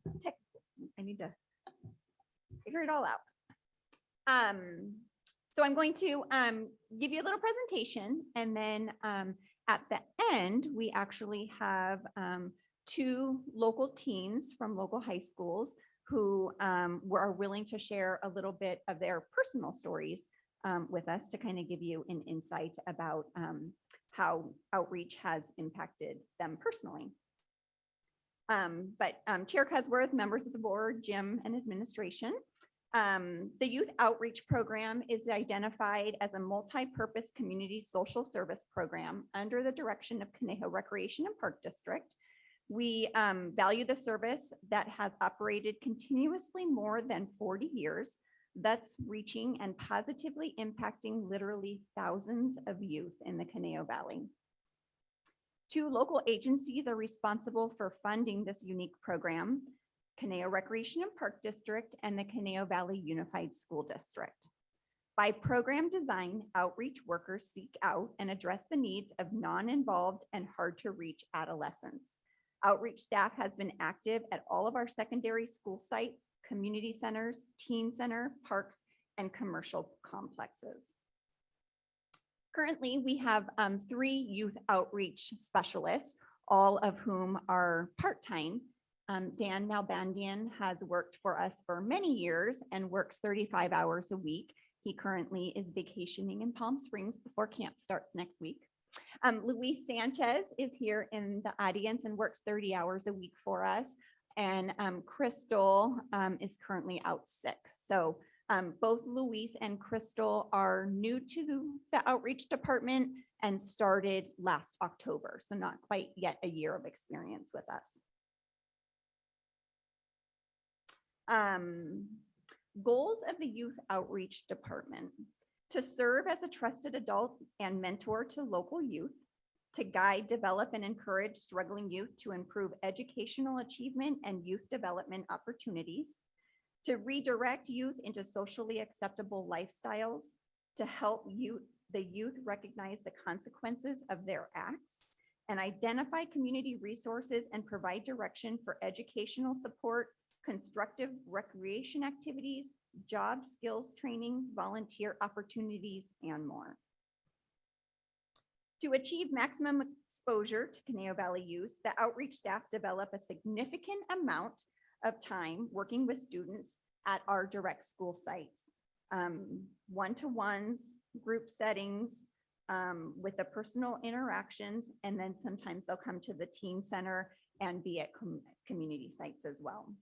I need to figure it all out. So I'm going to give you a little presentation, and then at the end, we actually have two local teens from local high schools who are willing to share a little bit of their personal stories with us to kind of give you an insight about how outreach has impacted them personally. Chair Cusworth, members of the board, Jim, and administration, the Youth Outreach Program is identified as a multi-purpose community social service program under the direction of Conejo Recreation and Park District. We value the service that has operated continuously more than 40 years, thus reaching and positively impacting literally thousands of youth in the Conejo Valley. Two local agencies are responsible for funding this unique program: Conejo Recreation and Park District and the Conejo Valley Unified School District. By program design, outreach workers seek out and address the needs of non-involved and hard-to-reach adolescents. Outreach staff has been active at all of our secondary school sites, community centers, teen center, parks, and commercial complexes. Currently, we have 3 youth outreach specialists, all of whom are part-time. Dan Nalbandian has worked for us for many years and works 35 hours a week. He currently is vacationing in Palm Springs before camp starts next week. Luis Sanchez is here in the audience and works 30 hours a week for us. And Crystal is currently out sick. So both Luis and Crystal are new to the outreach department and started last October. So not quite yet a year of experience with us. Goals of the Youth Outreach Department: to serve as a trusted adult and mentor to local youth, to guide, develop, and encourage struggling youth to improve educational achievement and youth development opportunities, to redirect youth into socially acceptable lifestyles, to help the youth recognize the consequences of their acts, and identify community resources and provide direction for educational support, constructive recreation activities, job skills training, volunteer opportunities, and more. To achieve maximum exposure to Conejo Valley youth, the outreach staff develop a significant amount of time working with students at our direct school sites. One-to-ones, group settings, with the personal interactions, and then sometimes they'll come to the teen center and be at community sites as well.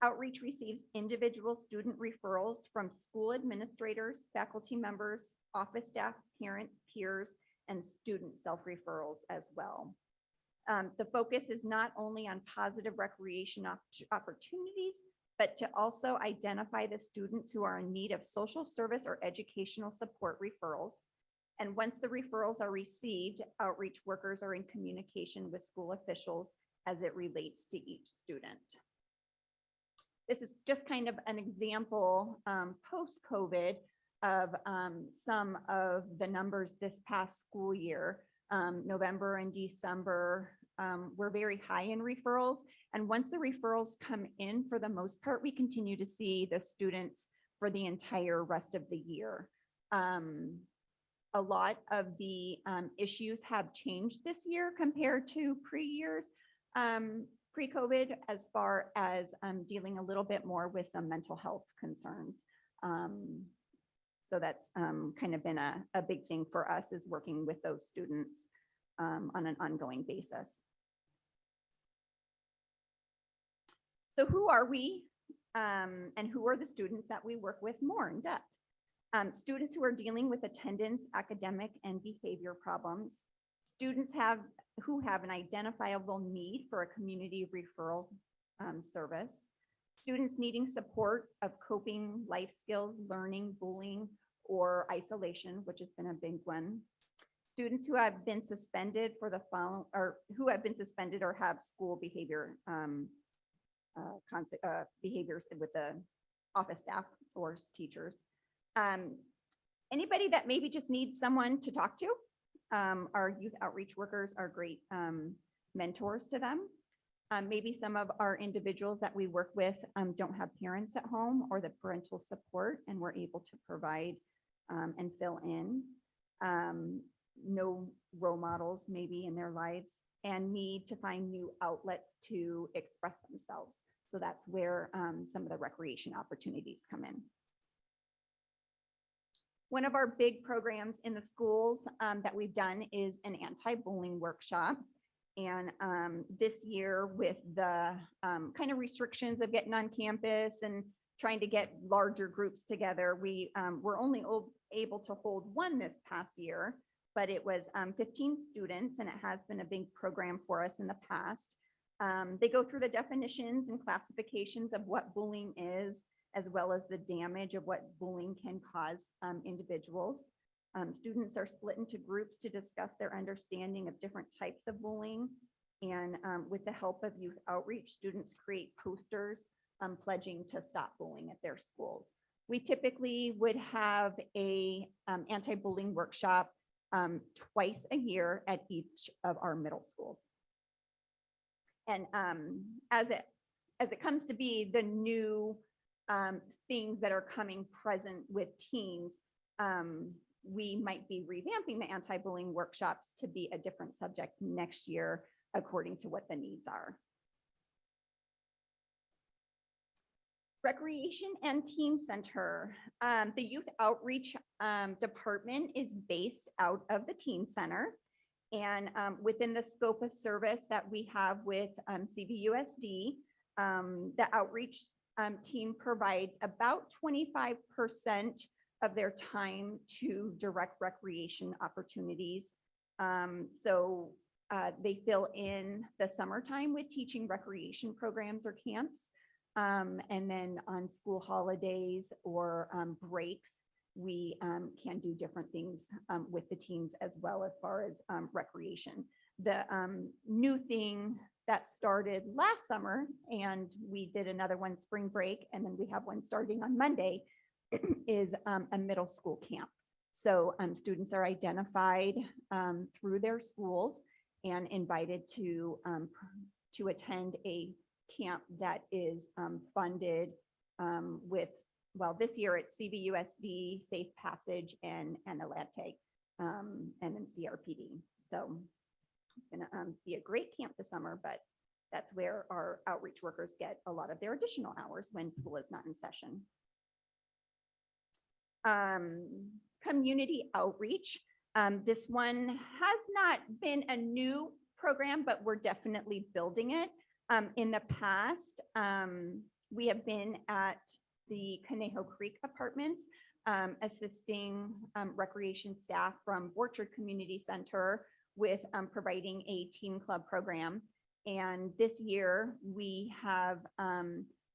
Outreach receives individual student referrals from school administrators, faculty members, office staff, parents, peers, and student self-referrals as well. The focus is not only on positive recreation opportunities, but to also identify the students who are in need of social service or educational support referrals. And once the referrals are received, outreach workers are in communication with school officials as it relates to each student. This is just kind of an example post-COVID of some of the numbers this past school year. November and December were very high in referrals. And once the referrals come in, for the most part, we continue to see the students for the entire rest of the year. A lot of the issues have changed this year compared to pre-COVID, as far as dealing a little bit more with some mental health concerns. So that's kind of been a big thing for us, is working with those students on an ongoing basis. So who are we and who are the students that we work with more in depth? Students who are dealing with attendance, academic, and behavior problems. Students who have an identifiable need for a community referral service. Students needing support of coping, life skills, learning, bullying, or isolation, which has been a big one. Students who have been suspended for the following, or who have been suspended or have school behavior behaviors with the office staff or teachers. Anybody that maybe just needs someone to talk to. Our youth outreach workers are great mentors to them. Maybe some of our individuals that we work with don't have parents at home or the parental support, and we're able to provide and fill in. No role models maybe in their lives, and need to find new outlets to express themselves. So that's where some of the recreation opportunities come in. One of our big programs in the schools that we've done is an anti-bullying workshop. And this year, with the kind of restrictions of getting on campus and trying to get larger groups together, we were only able to hold one this past year, but it was 15 students, and it has been a big program for us in the past. They go through the definitions and classifications of what bullying is, as well as the damage of what bullying can cause individuals. Students are split into groups to discuss their understanding of different types of bullying. And with the help of youth outreach, students create posters pledging to stop bullying at their schools. We typically would have a anti-bullying workshop twice a year at each of our middle schools. And as it comes to be the new things that are coming present with teens, we might be revamping the anti-bullying workshops to be a different subject next year, according to what the needs are. Recreation and Teen Center. The Youth Outreach Department is based out of the Teen Center. And within the scope of service that we have with CVUSD, the outreach team provides about 25% of their time to direct recreation opportunities. So they fill in the summertime with teaching recreation programs or camps. And then on school holidays or breaks, we can do different things with the teens as well, as far as recreation. The new thing that started last summer, and we did another one spring break, and then we have one starting on Monday, is a middle school camp. So students are identified through their schools and invited to attend a camp that is funded with, well, this year it's CVUSD, Safe Passage, and Atlantic, and then CRPD. So it's gonna be a great camp this summer, but that's where our outreach workers get a lot of their additional hours when school is not in session. Community outreach. This one has not been a new program, but we're definitely building it. In the past, we have been at the Conejo Creek Apartments, assisting recreation staff from Orchard Community Center with providing a teen club program. And this year we have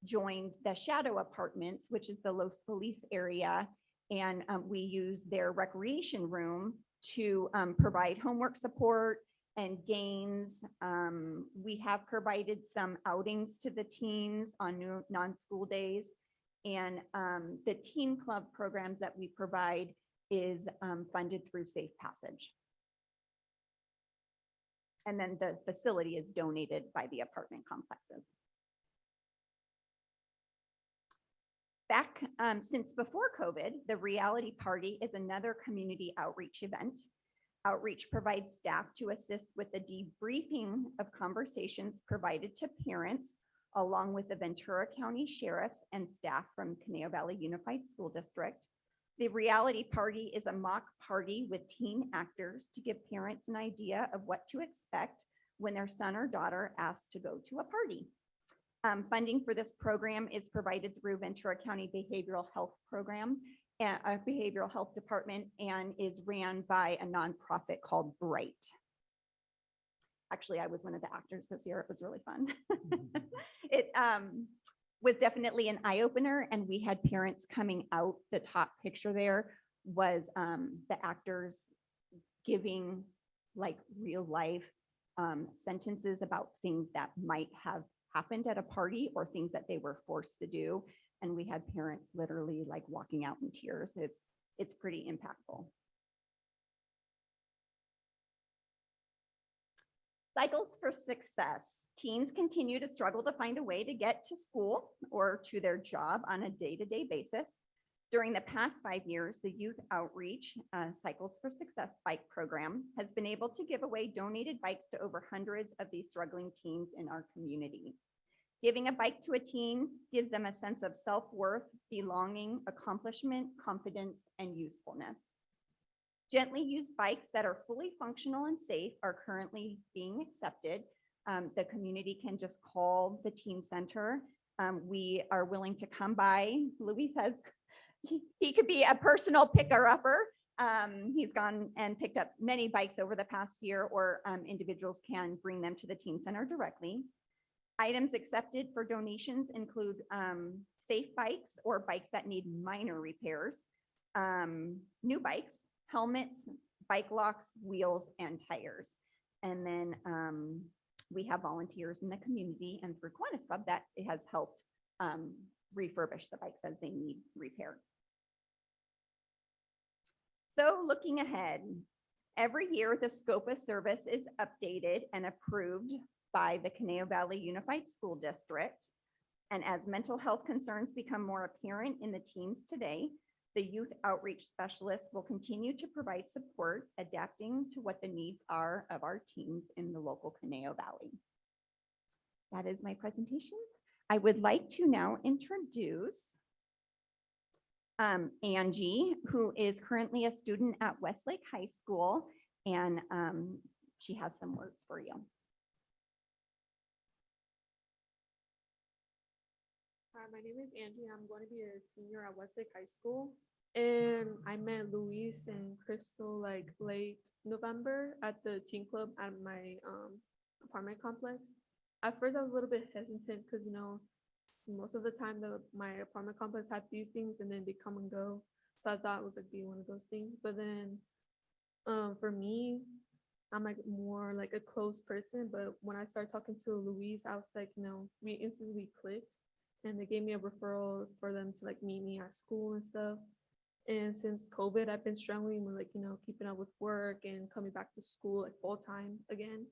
joined the Shadow Apartments, which is the Los Feliz area. And we use their recreation room to provide homework support and games. We have provided some outings to the teens on non-school days. And the teen club programs that we provide is funded through Safe Passage. And then the facility is donated by the apartment complexes. Back since before COVID, the Reality Party is another community outreach event. Outreach provides staff to assist with the debriefing of conversations provided to parents, along with the Ventura County Sheriffs and staff from Conejo Valley Unified School District. The Reality Party is a mock party with teen actors to give parents an idea of what to expect when their son or daughter asks to go to a party. Funding for this program is provided through Ventura County Behavioral Health Program, a behavioral health department, and is ran by a nonprofit called Bright. Actually, I was one of the actors this year. It was really fun. It was definitely an eye-opener, and we had parents coming out. The top picture there was the actors giving like real life sentences about things that might have happened at a party or things that they were forced to do. And we had parents literally like walking out in tears. It's pretty impactful. Cycles for success. Teens continue to struggle to find a way to get to school or to their job on a day-to-day basis. During the past 5 years, the Youth Outreach Cycles for Success bike program has been able to give away donated bikes to over hundreds of these struggling teens in our community. Giving a bike to a teen gives them a sense of self-worth, belonging, accomplishment, confidence, and usefulness. Gently used bikes that are fully functional and safe are currently being accepted. The community can just call the teen center. We are willing to come by. Louis says he could be a personal picker-upper. He's gone and picked up many bikes over the past year, or individuals can bring them to the teen center directly. Items accepted for donations include safe bikes or bikes that need minor repairs, new bikes, helmets, bike locks, wheels, and tires. And then we have volunteers in the community and through Kiwanis Club that it has helped refurbish the bikes as they need repair. So looking ahead, every year the scope of service is updated and approved by the Conejo Valley Unified School District. And as mental health concerns become more apparent in the teens today, the youth outreach specialists will continue to provide support, adapting to what the needs are of our teens in the local Conejo Valley. That is my presentation. I would like to now introduce Angie, who is currently a student at Westlake High School, and she has some words for you. Hi, my name is Angie. I'm going to be a senior at Westlake High School. And I met Luis and Crystal like late November at the teen club at my apartment complex. At first I was a little bit hesitant because, you know, most of the time my apartment complex had these things and then they come and go. So I thought it was like be one of those things. But then for me, I'm like more like a close person. But when I started talking to Luis, I was like, you know, we instantly clicked. And they gave me a referral for them to like meet me at school and stuff. And since COVID, I've been struggling with like, you know, keeping up with work and coming back to school like full time again.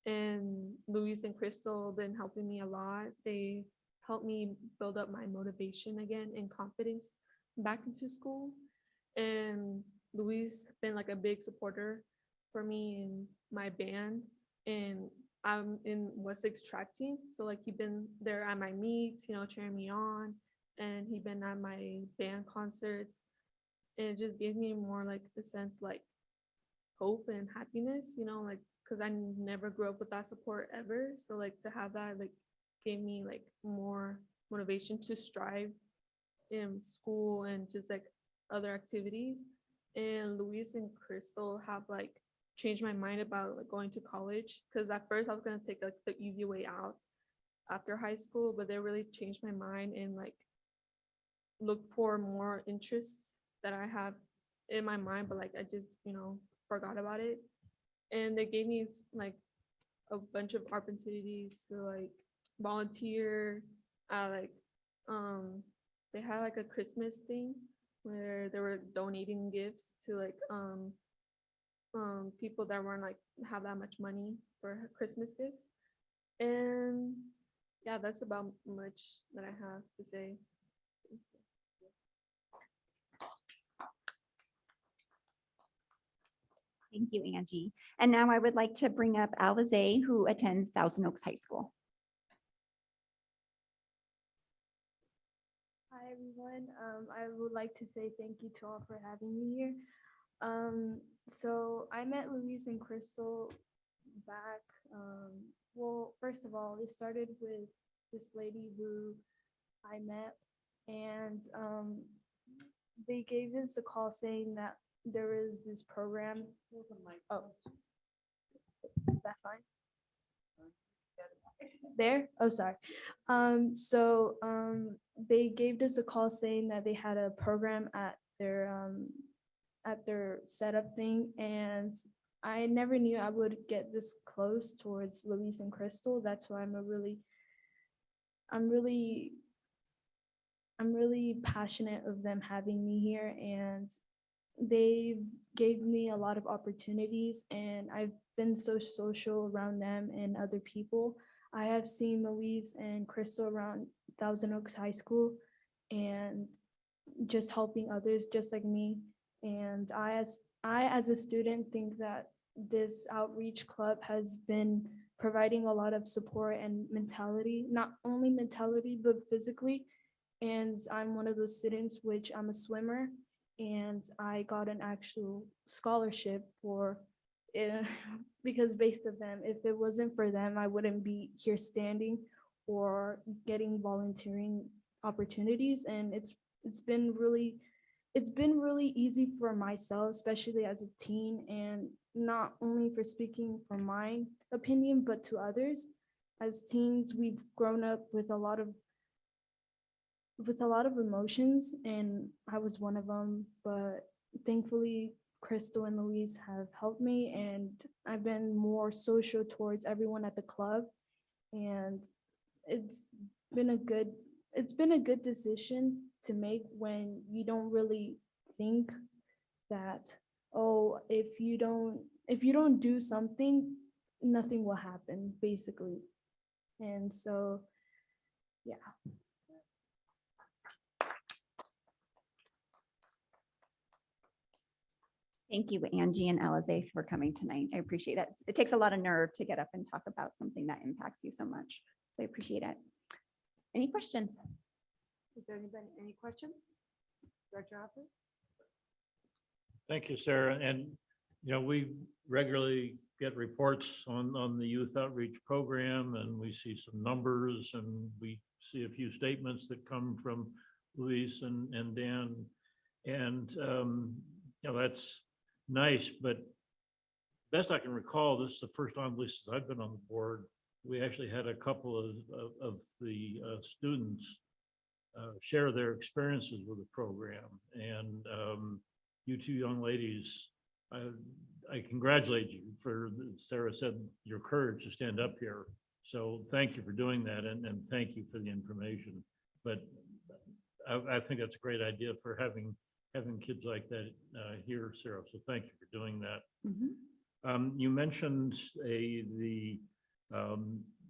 And Luis and Crystal have been helping me a lot. They helped me build up my motivation again and confidence back into school. And Luis has been like a big supporter for me in my band. And I'm in Westlake's track team. So like he's been there at my meets, you know, cheering me on. And he's been at my band concerts. And it just gave me more like a sense like hope and happiness, you know, like because I never grew up with that support ever. So like to have that like gave me like more motivation to strive in school and just like other activities. And Luis and Crystal have like changed my mind about like going to college, because at first I was going to take like the easy way out after high school, but they really changed my mind and like look for more interests that I have in my mind, but like I just, you know, forgot about it. And they gave me like a bunch of opportunities to like volunteer like they had like a Christmas thing where they were donating gifts to like people that weren't like have that much money for Christmas gifts. And yeah, that's about much that I have to say. Thank you, Angie. And now I would like to bring up Alize, who attends Thousand Oaks High School. Hi, everyone. I would like to say thank you to all for having me here. So I met Louise and Crystal back. Well, first of all, it started with this lady who I met, and they gave us a call saying that there is this program. Oh, is that fine? There? Oh, sorry. So they gave us a call saying that they had a program at their setup thing, and I never knew I would get this close towards Louise and Crystal. That's why I'm really passionate of them having me here, and they gave me a lot of opportunities, and I've been so social around them and other people. I have seen Louise and Crystal around Thousand Oaks High School and just helping others just like me. And I as a student think that this outreach club has been providing a lot of support and mentality, not only mentality, but physically. And I'm one of those students, which I'm a swimmer, and I got an actual scholarship for because based of them. If it wasn't for them, I wouldn't be here standing or getting volunteering opportunities. And it's been really easy for myself, especially as a teen, and not only for speaking for my opinion, but to others. As teens, we've grown up with a lot of emotions, and I was one of them. But thankfully, Crystal and Louise have helped me, and I've been more social towards everyone at the club. And it's been a good decision to make when you don't really think that, oh, if you don't do something, nothing will happen, basically. And so, yeah. Thank you, Angie and Alize, for coming tonight. I appreciate it. It takes a lot of nerve to get up and talk about something that impacts you so much. So I appreciate it. Any questions? Is there any questions? Director Hopper? Thank you, Sarah. And, we regularly get reports on the youth outreach program, and we see some numbers, and we see a few statements that come from Luis and Dan. And, that's nice, but best I can recall, this is the first time, at least since I've been on the board, we actually had a couple of the students share their experiences with the program. And you two young ladies, I congratulate you for, Sarah said, your courage to stand up here. So thank you for doing that, and thank you for the information. But I think that's a great idea for having kids like that here, Sarah. So thank you for doing that. Mhm. You mentioned the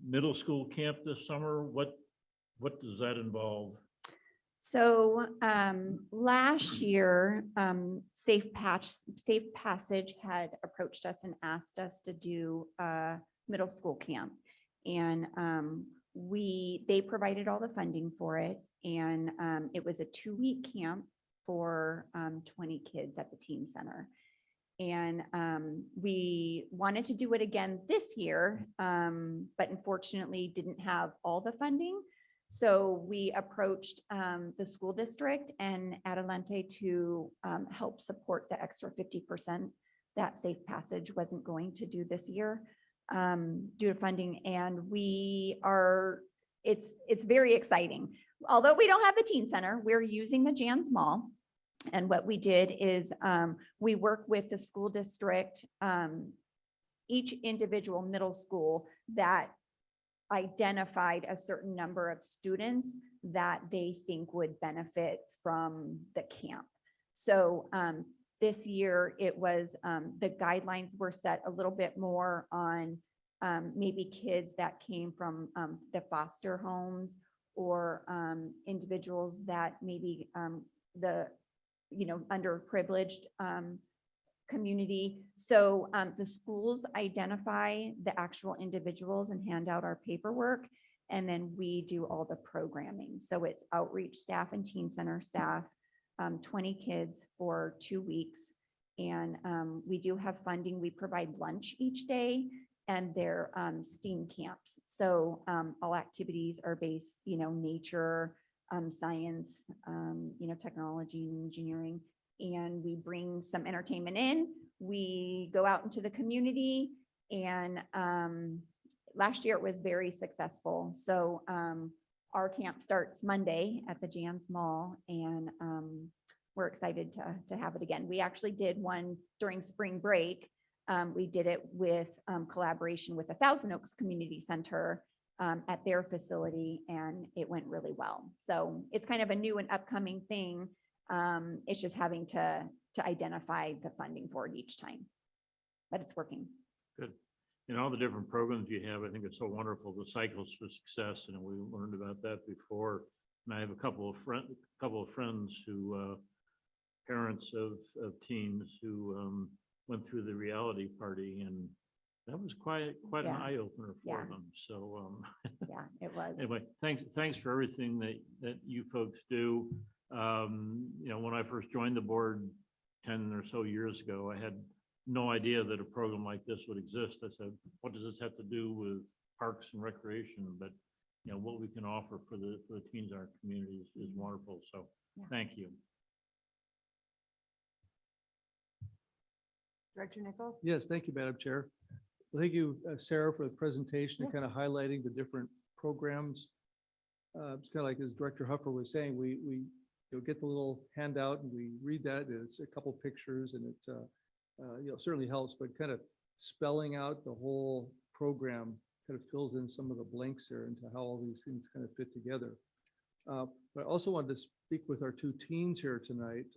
middle school camp this summer. What does that involve? So last year, Safe Passage had approached us and asked us to do a middle school camp. And they provided all the funding for it. And it was a 2-week camp for 20 kids at the teen center. And we wanted to do it again this year, but unfortunately didn't have all the funding. So we approached the school district and Adelante to help support the extra 50% that Safe Passage wasn't going to do this year due to funding. And it's very exciting. Although we don't have the teen center, we're using the Jans Mall. And what we did is we work with the school district, each individual middle school that identified a certain number of students that they think would benefit from the camp. So this year it was, the guidelines were set a little bit more on maybe kids that came from the foster homes, or individuals that maybe underprivileged community. So the schools identify the actual individuals and hand out our paperwork, and then we do all the programming. So it's outreach staff and teen center staff, 20 kids for 2 weeks. And we do have funding. We provide lunch each day, and they're STEAM camps. So all activities are based, nature, science, technology, engineering. And we bring some entertainment in. We go out into the community, and last year it was very successful. So our camp starts Monday at the Jans Mall, and we're excited to have it again. We actually did one during spring break. We did it with collaboration with the Thousand Oaks Community Center at their facility, and it went really well. So it's kind of a new and upcoming thing. It's just having to to identify the funding for it each time. But it's working. Good. And all the different programs you have, I think it's so wonderful, the cycles for success, and we learned about that before. And I have a couple of friends who, parents of teens who went through the reality party, and that was quite an Yeah. eye opener for Yeah. them. So Yeah, it was. anyway, thanks for everything that you folks do. When I first joined the board 10 or so years ago, I had no idea that a program like this would exist. I said, what does this have to do with parks and recreation? But what we can offer for the teens in our community is wonderful. So Yeah. thank you. Director Nichols? Yes, thank you, Madam Chair. Well, thank you, Sarah, for the presentation and kind of highlighting the different programs. It's kind of like as Director Huffer was saying, we get the little handout and we read that. It's a couple pictures and it certainly helps, but kind of spelling out the whole program kind of fills in some of the blanks here into how all these things kind of fit together. But I also wanted to speak with our two teens here tonight.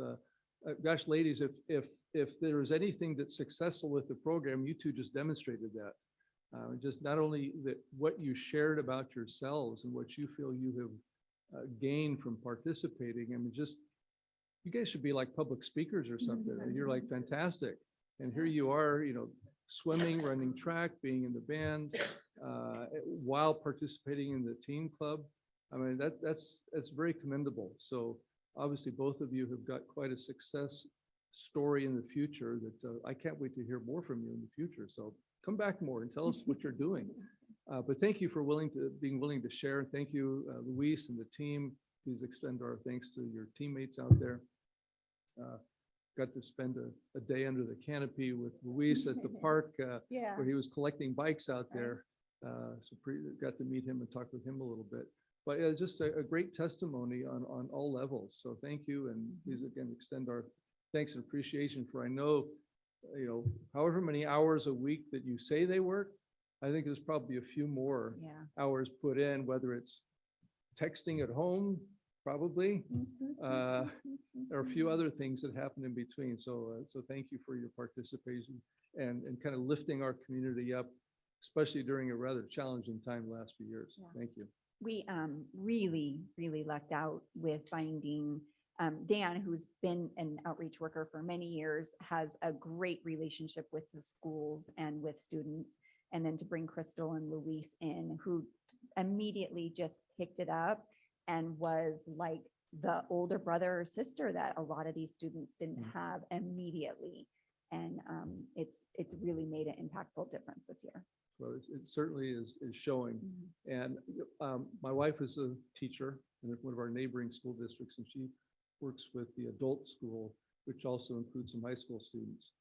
Gosh, ladies, if there is anything that's successful with the program, you two just demonstrated that. Just not only that what you shared about yourselves and what you feel you have gained from participating. I mean, just you guys should be like public speakers or something. And you're like fantastic. And here you are, swimming, running track, being in the band, while participating in the teen club. I mean, that's very commendable. So obviously both of you have got quite a success story in the future that I can't wait to hear more from you in the future. So come back more and tell us what you're doing. But thank you for being willing to share. Thank you, Luis and the team. Please extend our thanks to your teammates out there. Got to spend a day under the canopy with Luis at the park Yeah. where he was collecting bikes out there. Got to meet him and talk with him a little bit. But yeah, just a great testimony on all levels. So thank you. And please again, extend our thanks and appreciation for, I know, however many hours a week that you say they work, I think there's probably a few more Yeah. hours put in, whether it's texting at home, probably, or a few other things that happen in between. So thank you for your participation and kind of lifting our community up, especially during a rather challenging time the last few years. Yeah. Thank you. We really lucked out with finding Dan, who's been an outreach worker for many years, has a great relationship with the schools and with students. And then to bring Crystal and Luis in, who immediately just picked it up and was like the older brother or sister that a lot of these students didn't have immediately. And it's really made an impactful difference this year. Well, it certainly is showing. And my wife is a teacher in one of our neighboring school districts, and she works with the adult school, which also includes some high school students.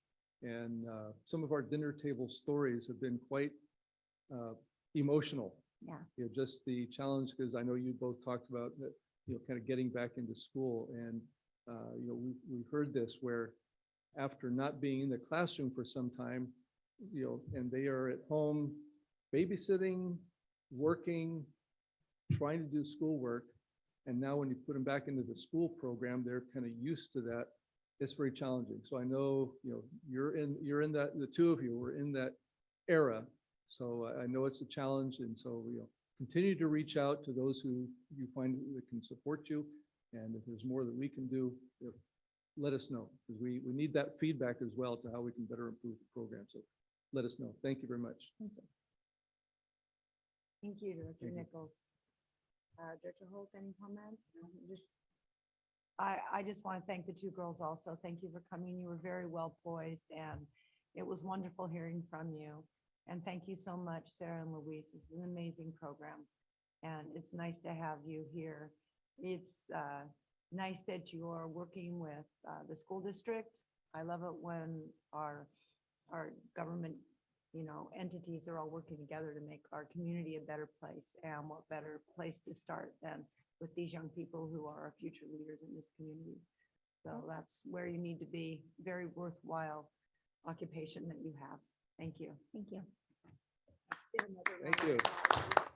And some of our dinner table stories have been quite emotional. Yeah. Just the challenge, because I know you both talked about that, kind of getting back into school. And, we heard this where after not being in the classroom for some time, and they are at home babysitting, working, trying to do schoolwork. And now when you put them back into the school program, they're kind of used to that. It's very challenging. So I know, you're in that, the two of you were in that era. So I know it's a challenge. And so, continue to reach out to those who you find that can support you. And if there's more that we can do, let us know, because we need that feedback as well to how we can better improve the program. So let us know. Thank you very much. Thank you, Director Thank you. Nichols. Director Holt, any comments? I just want to thank the two girls also. Thank you for coming. You were very well poised, and it was wonderful hearing from you. And thank you so much, Sarah and Luis. It's an amazing program, and it's nice to have you here. It's nice that you are working with the school district. I love it when our government, entities are all working together to make our community a better place. And what better place to start than with these young people who are our future leaders in this community. So that's where you need to be. Very worthwhile occupation that you have. Thank you. Thank you. Let's get another Thank round of you. applause.